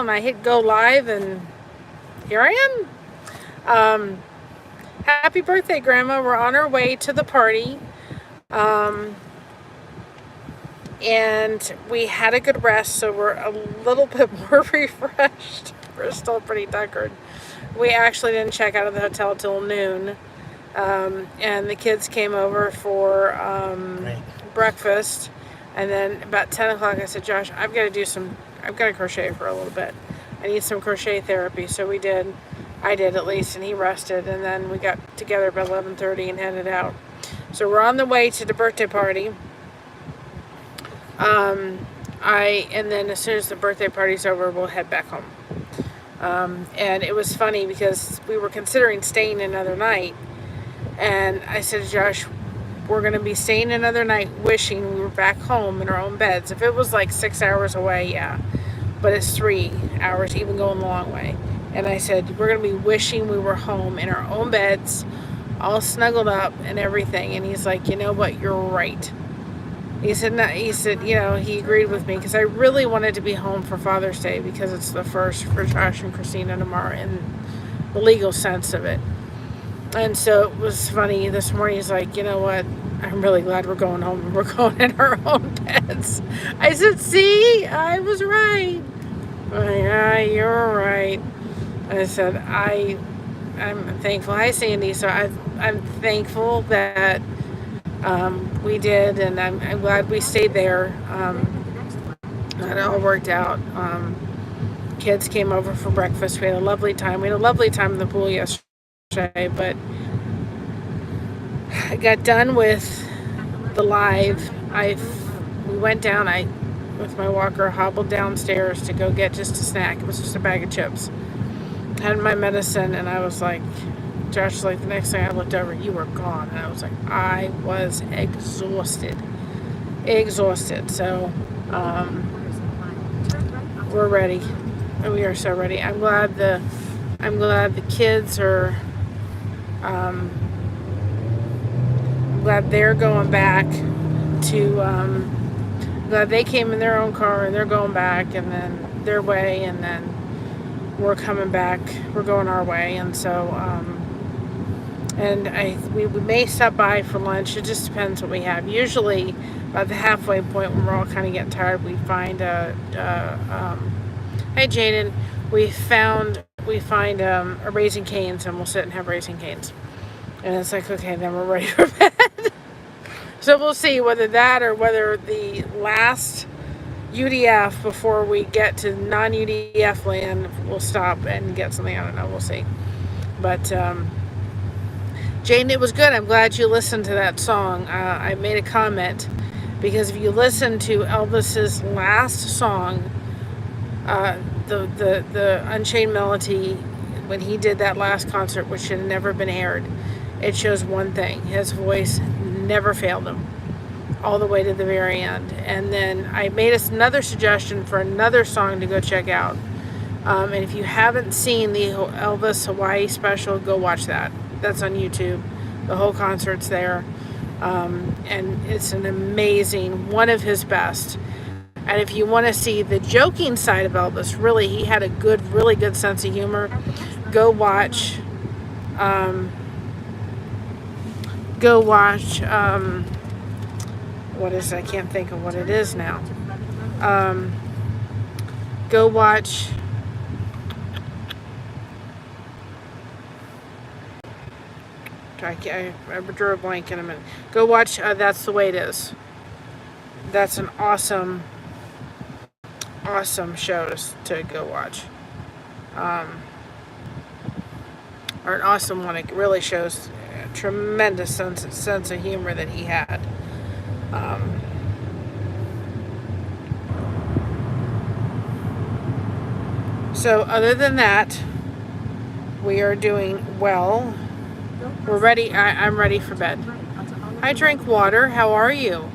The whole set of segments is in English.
and I hit go live, and here I am. Happy birthday, Grandma. We're on our way to the party. And we had a good rest, so we're a little bit more refreshed. We're still pretty tuckered. We actually didn't check out of the hotel till noon. And the kids came over for breakfast. And then about 10 o'clock, I said, Josh, I've got to crochet for a little bit. I need some crochet therapy. So we did. I did at least, and he rested. And then we got together about 11:30 and headed out. So we're on the way to the birthday party. And then as soon as the birthday party's over, we'll head back home. And it was funny because we were considering staying another night. And I said to Josh, we're going to be staying another night wishing we were back home in our own beds. If it was like 6 hours away, yeah. But it's 3 hours, even going the long way. And I said, we're going to be wishing we were home in our own beds, all snuggled up and everything. And he's like, you know what, you're right. He said, he agreed with me because I really wanted to be home for Father's Day because it's the first for Josh and Christina tomorrow in the legal sense of it. And so it was funny. This morning he's like, you know what? I'm really glad we're going home and we're going in our own beds. I said, see, I was right. Yeah, you're right. I said, I'm thankful. Hi, Sandy. So I'm thankful that we did, and I'm glad we stayed there. That all worked out. Kids came over for breakfast. We had a lovely time. We had a lovely time in the pool yesterday, but I got done with the live. We went down. I, with my walker, hobbled downstairs to go get just a snack. It was just a bag of chips. Had my medicine, and I was like, Josh was like, the next thing I looked over, you were gone. And I was like, I was exhausted. So, we're ready. We are so ready. I'm glad the kids are, I'm glad they're going back to, glad they came in their own car and they're going back and then their way, and then we're coming back. We're going our way. And so, and we may stop by for lunch. It just depends what we have. Usually, about the halfway point when we're all kind of getting tired, we find hey Jaden, we find a Raising Cane's, and we'll sit and have Raising Cane's. And it's like, okay, then we're ready for bed. So we'll see whether that or whether the last UDF before we get to non-UDF land, we'll stop and get something. I don't know. We'll see. But Jane, it was good. I'm glad you listened to that song. I made a comment because if you listen to Elvis's last song, the Unchained Melody, when he did that last concert, which should have never been aired, it shows one thing: his voice never failed him all the way to the very end. And then I made us another suggestion for another song to go check out. And if you haven't seen the Elvis Hawaii special, go watch that. That's on YouTube. The whole concert's there. And it's an amazing, one of his best. And if you want to see the joking side of Elvis, really, he had a really good sense of humor. Go watch, what is it? I can't think of what it is now. Go watch I drew a blank in a minute. Go watch That's the Way It Is. That's an awesome show to go watch. Or an awesome one. It really shows a tremendous sense of humor that he had. So other than that, we are doing well. We're ready. I'm ready for bed. I drink water. How are you?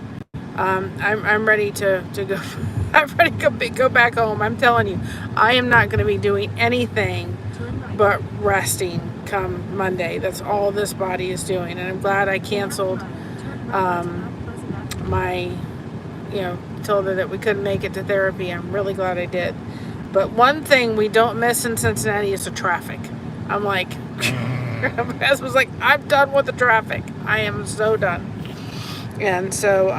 I'm ready to go. I'm ready to go back home. I'm telling you, I am not going to be doing anything but resting come Monday. That's all this body is doing, and I'm glad I canceled told her that we couldn't make it to therapy. I'm really glad I did. But one thing we don't miss in Cincinnati is the traffic. I'm like, my husband was like, I'm done with the traffic. I am so done. And so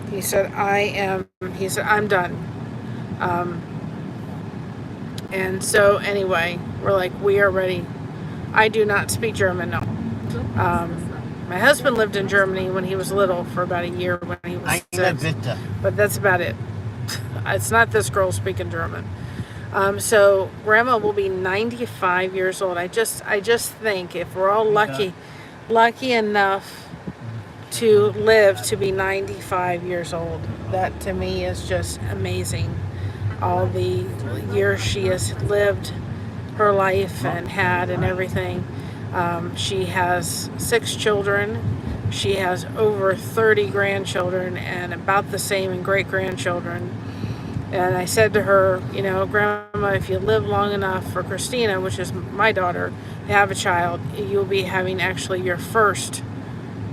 he said, I'm done. And so anyway, we're like, we are ready. I do not speak German, no. My husband lived in Germany when he was little for about a year when he was 6. But that's about it. It's not this girl speaking German. So Grandma will be 95 years old. I just think if we're all lucky enough to live to be 95 years old, that to me is just amazing. All the years she has lived her life and had and everything. She has 6 children. She has over 30 grandchildren and about the same in great-grandchildren. And I said to her, you know, Grandma, if you live long enough for Christina, which is my daughter, to have a child, you'll be having actually your first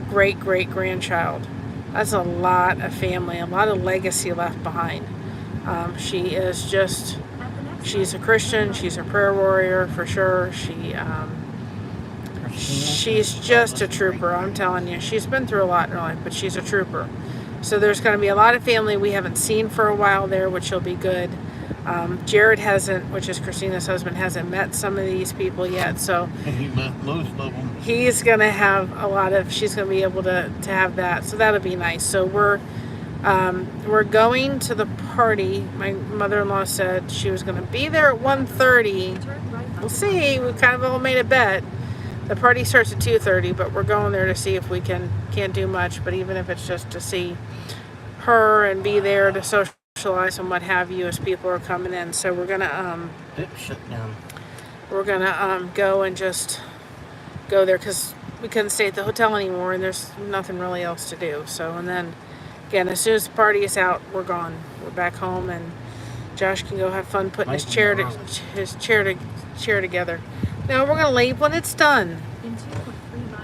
great-great-grandchild. That's a lot of family, a lot of legacy left behind. She is just, she's a Christian, she's a prayer warrior for sure. She's just a trooper, I'm telling you. She's been through a lot in her life, but she's a trooper. So there's going to be a lot of family we haven't seen for a while there, which will be good. Jared hasn't, which is Christina's husband, hasn't met some of these people yet. So he met most of them. He's going to have a lot of, she's going to be able to have that. So that'll be nice. So we're going to the party. My mother-in-law said she was going to be there at 1:30. We'll see. We kind of all made a bet. The party starts at 2:30, but we're going there to see if we can't do much. But even if it's just to see her and be there to socialize and what have you as people are coming in. So we're gonna go and just go there because we couldn't stay at the hotel anymore, and there's nothing really else to do. So and then again, as soon as the party is out, we're gone. We're back home, and Josh can go have fun putting his chair together. No, we're gonna leave when it's done.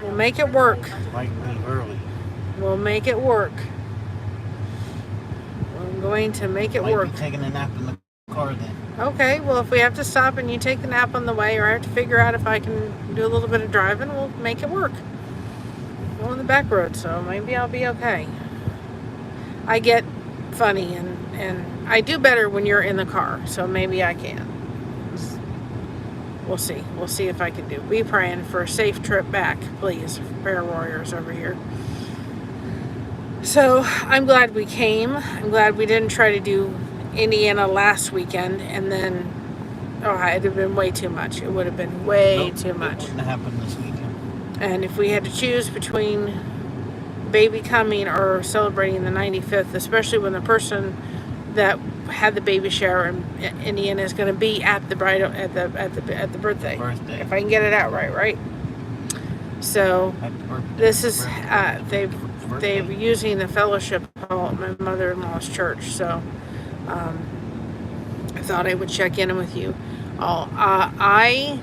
We'll make it work. Might leave early. We'll make it work. I'm going to make it work. Might be taking a nap in the car then. Okay, well if we have to stop and you take the nap on the way, or I have to figure out if I can do a little bit of driving, we'll make it work. Go on the back road, so maybe I'll be okay. I get funny and I do better when you're in the car, so maybe I can. We'll see. We'll see if I can do. Be praying for a safe trip back, please, prayer warriors over here. So I'm glad we came. I'm glad we didn't try to do Indiana last weekend, and then it'd have been way too much. It would have been way too much. It wouldn't happen this weekend. And if we had to choose between baby coming or celebrating the 95th, especially when the person that had the baby shower in Indiana is going to be at the the birthday. If I can get it out right. So this is they're using the fellowship hall at my mother-in-law's church. So I thought I would check in with you all. I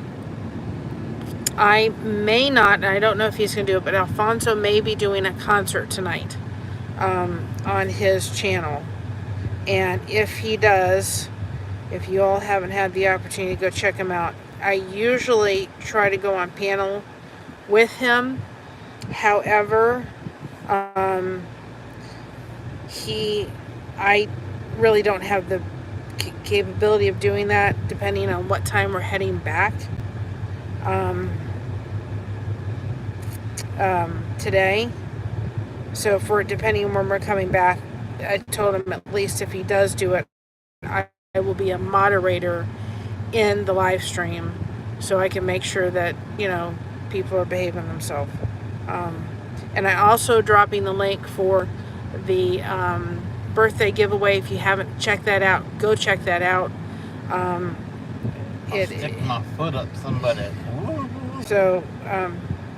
may not, I don't know if he's going to do it, but Alfonso may be doing a concert tonight on his channel. And if he does, if you all haven't had the opportunity to go check him out, I usually try to go on panel with him. However, I really don't have the capability of doing that, depending on what time we're heading back today. So depending on when we're coming back, I told him at least if he does do it, I will be a moderator in the live stream, so I can make sure that, you know, people are behaving themselves. And I also dropping the link for the birthday giveaway. If you haven't checked that out, go check that out. I'll stick my foot up somebody. So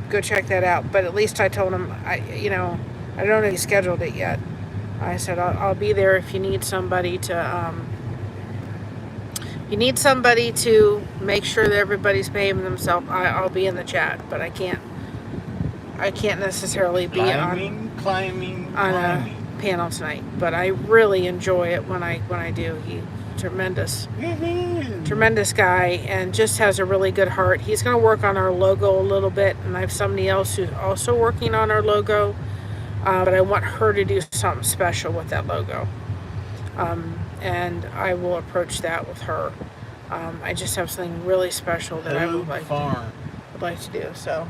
go check that out. But at least I told him, I don't know if he scheduled it yet. I said I'll be there if you need somebody to make sure that everybody's behaving themselves. I'll be in the chat, but I can't necessarily be climbing. panel tonight, but I really enjoy it when I do. He's tremendous guy, and just has a really good heart. He's going to work on our logo a little bit, and I have somebody else who's also working on our logo, but I want her to do something special with that logo, and I will approach that with her. I just have something really special that I would like to do. So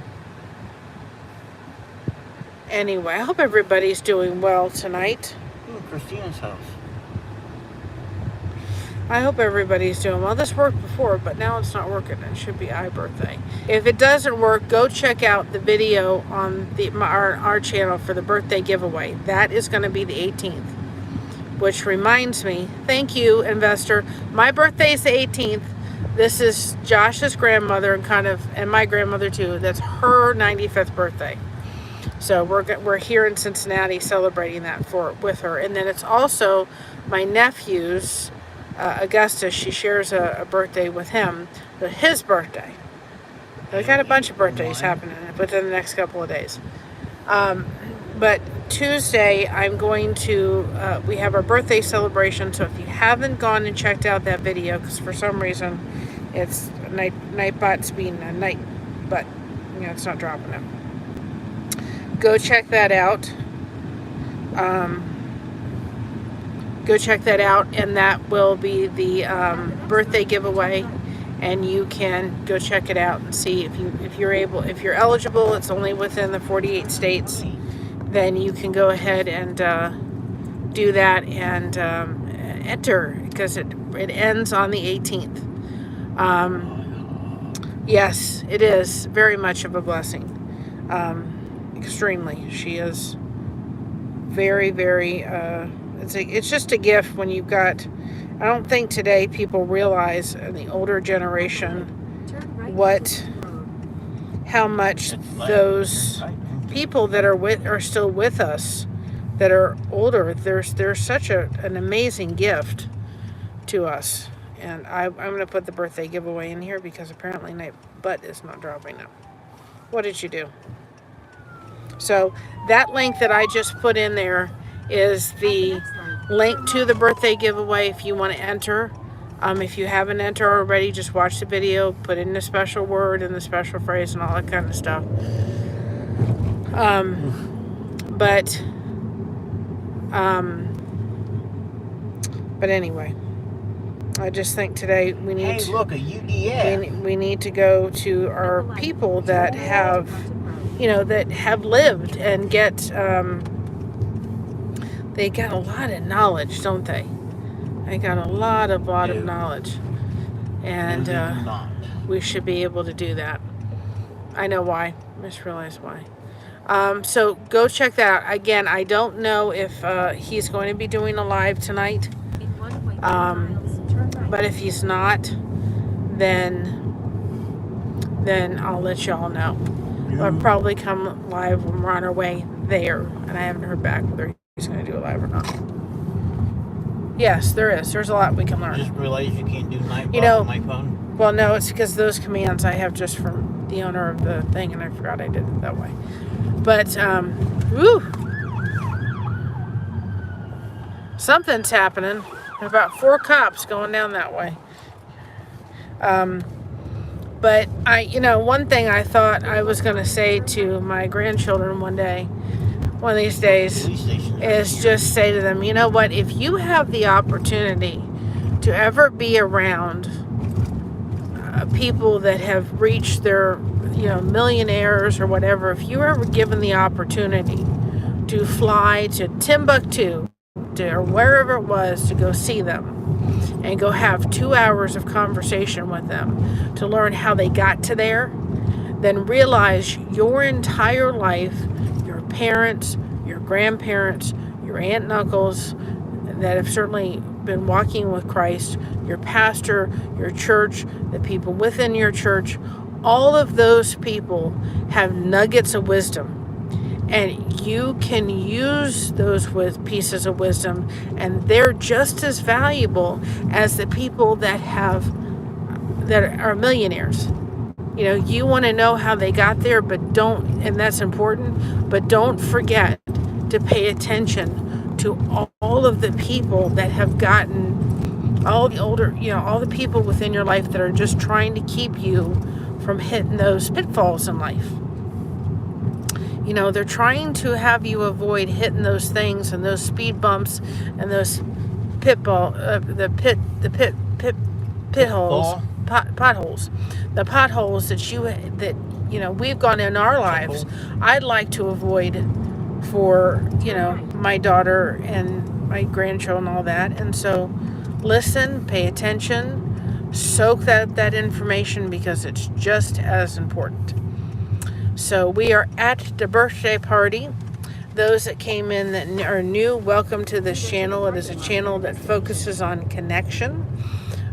anyway, I hope everybody's doing well tonight. Christina's house. I hope everybody's doing well. This worked before, but now it's not working. It should be iBirthday. If it doesn't work, go check out the video on our channel for the birthday giveaway. That is going to be the 18th. Which reminds me, thank you, investor. My birthday is the 18th. This is Josh's grandmother and my grandmother too. That's her 95th birthday. So we're here in Cincinnati celebrating that with her. And then it's also my nephew's, Augustus. She shares a birthday with him, his birthday. We got a bunch of birthdays happening within the next couple of days. But Tuesday, I'm going to, we have our birthday celebration. So if you haven't gone and checked out that video, because for some reason it's Nightbot's being a night, but it's not dropping it. Go check that out. Go check that out, and that will be the birthday giveaway. And you can go check it out and see if you're eligible. It's only within the 48 states. Then you can go ahead and do that and enter, because it ends on the 18th. Yes, it is very much of a blessing. Extremely. She is very, very, it's just a gift when you've got, I don't think today people realize in the older generation how much those people that are still with us that are older, there's such an amazing gift to us. And I'm going to put the birthday giveaway in here because apparently Night Butt is not dropping it. What did you do? So that link that I just put in there is the link to the birthday giveaway if you want to enter. If you haven't entered already, just watch the video, put in the special word and the special phrase and all that kind of stuff. But anyway, I just think today we need a UDF. We need to go to our people that have lived and get they got a lot of knowledge, don't they? They got a lot of knowledge, and we should be able to do that. I know why. I just realized why. So go check that out. Again, I don't know if he's going to be doing a live tonight. But if he's not, then I'll let y'all know. I'll probably come live when we're on our way there, and I haven't heard back whether he's going to do a live or not. Yes, there is. There's a lot we can learn. I just realized you can't do Nightbot on my phone. Well, no, it's because those commands I have just from the owner of the thing, and I forgot I did it that way. But, something's happening. There's about 4 cops going down that way. But one thing I thought I was going to say to my grandchildren one of these days, is just say to them, you know what, if you have the opportunity to ever be around people that have reached their, millionaires or whatever, if you were ever given the opportunity to fly to Timbuktu or wherever it was to go see them and go have 2 hours of conversation with them to learn how they got to there, then realize your entire life, your parents, your grandparents, your aunt and uncles that have certainly been walking with Christ, your pastor, your church, the people within your church, all of those people have nuggets of wisdom. And you can use those pieces of wisdom, and they're just as valuable as the people that are millionaires. You want to know how they got there, and that's important, but don't forget to pay attention to all of the people that have gotten, all the older, all the people within your life that are just trying to keep you from hitting those pitfalls in life. They're trying to have you avoid hitting those things and those speed bumps and those pit holes, potholes, the potholes that we've gone in our lives. I'd like to avoid for my daughter and my grandchildren, all that. And so, listen, pay attention, soak that information, because it's just as important. So we are at the birthday party. Those that came in that are new, welcome to this channel. It is a channel that focuses on connection.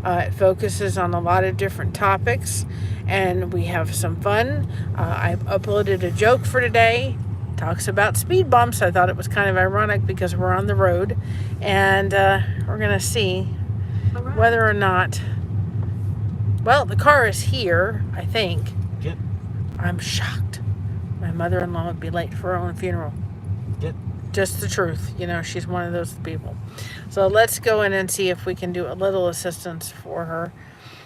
It focuses on a lot of different topics, and we have some fun. I've uploaded a joke for today. Talks about speed bumps. I thought it was kind of ironic because we're on the road, and we're going to see whether or not... Well, the car is here, I think. Yep. I'm shocked. My mother-in-law would be late for her own funeral. Yep. Just the truth. She's one of those people. So let's go in and see if we can do a little assistance for her.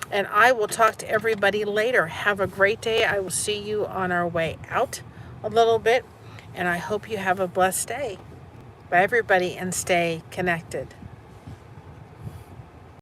And I will talk to everybody later. Have a great day. I will see you on our way out a little bit. And I hope you have a blessed day. Bye, everybody, and stay connected.